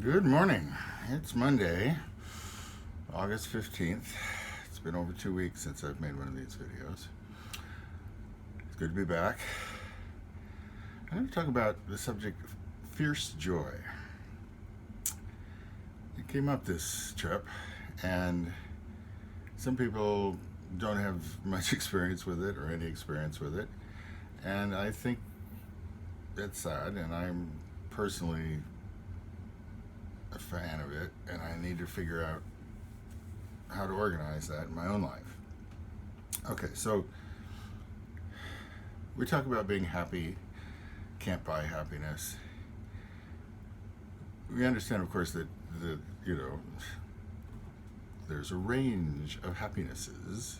Good morning. It's Monday, August 15th. It's been over 2 weeks since I've made one of these videos. It's good to be back. I'm going to talk about the subject of fierce joy. It came up this trip, and some people don't have much experience with it or any experience with it. And I think that's sad, and I'm personally a fan of it, and I need to figure out how to organize that in my own life. Okay, so we talk about being happy, can't buy happiness. We understand, of course, that there's a range of happinesses,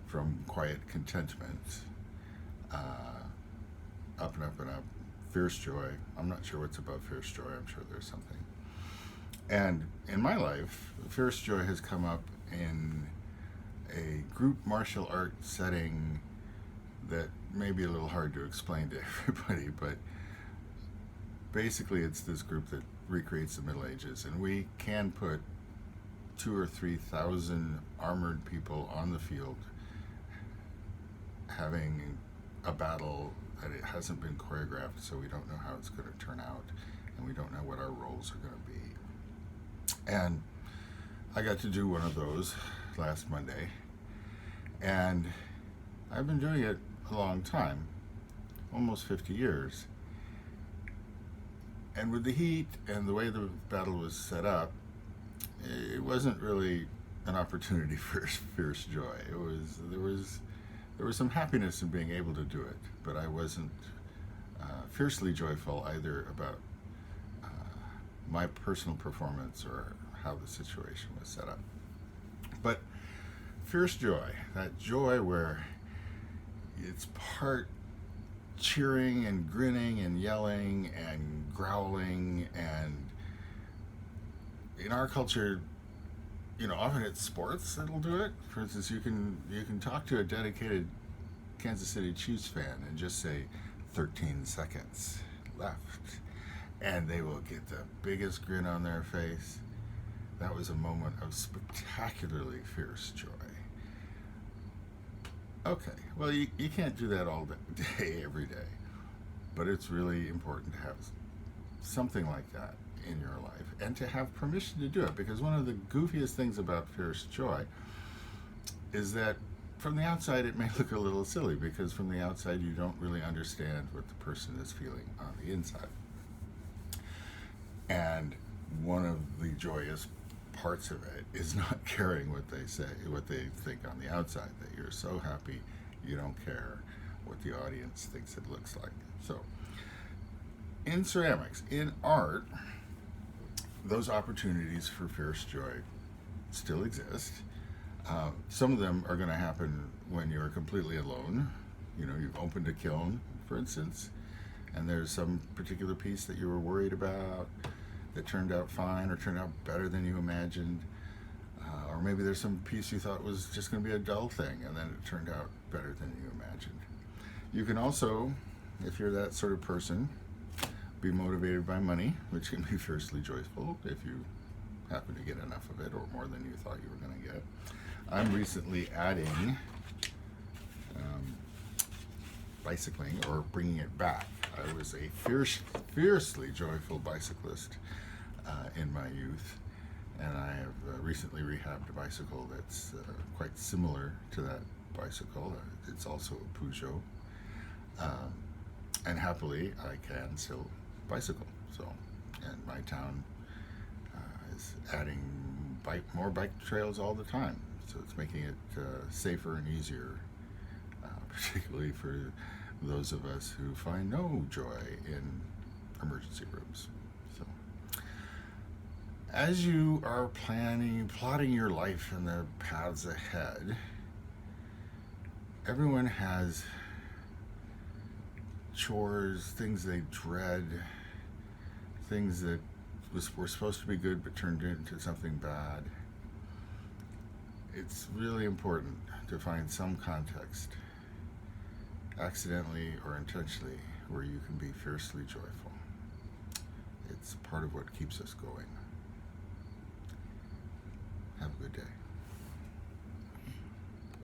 from quiet contentment, uh, up and up and up, fierce joy. I'm not sure what's above fierce joy. I'm sure there's something. And in my life, fierce joy has come up in a group martial art setting that may be a little hard to explain to everybody, but basically it's this group that recreates the Middle Ages, and we can put 2,000 or 3,000 armored people on the field having a battle that it hasn't been choreographed, so we don't know how it's going to turn out, and we don't know what our roles are going to be. And I got to do one of those last Monday, and I've been doing it a long time, almost 50 years. And with the heat and the way the battle was set up, it wasn't really an opportunity for fierce joy. There was some happiness in being able to do it, but I wasn't fiercely joyful either about my personal performance or how the situation was set up. But fierce joy, that joy where it's part cheering and grinning and yelling and growling, and in our culture, often it's sports that'll do it. For instance, you can talk to a dedicated Kansas City Chiefs fan and just say 13 seconds left, and they will get the biggest grin on their face. That was a moment of spectacularly fierce joy. Okay, well, you can't do that all day, every day, but it's really important to have something like that in your life and to have permission to do it, because one of the goofiest things about fierce joy is that from the outside it may look a little silly, because from the outside you don't really understand what the person is feeling on the inside. And one of the joyous parts of it is not caring what they think on the outside, that you're so happy you don't care what the audience thinks it looks like. So, in ceramics, in art, those opportunities for fierce joy still exist. Some of them are going to happen when you're completely alone. You've opened a kiln, for instance, and there's some particular piece that you were worried about that turned out fine or turned out better than you imagined. Or maybe there's some piece you thought was just going to be a dull thing, and then it turned out better than you imagined. You can also, if you're that sort of person, be motivated by money, which can be fiercely joyful if you happen to get enough of it, or more than you thought you were going to get. I'm recently adding bicycling, or bringing it back. I was a fiercely joyful bicyclist in my youth, and I have recently rehabbed a bicycle that's quite similar to that bicycle. It's also a Peugeot, and happily I can still bicycle. So, and my town is adding more bike trails all the time, so it's making it safer and easier, particularly for those of us who find no joy in emergency rooms. So, as you are plotting your life and the paths ahead, everyone has chores, things they dread, things that were supposed to be good but turned into something bad. It's really important to find some context, accidentally or intentionally, where you can be fiercely joyful. It's part of what keeps us going.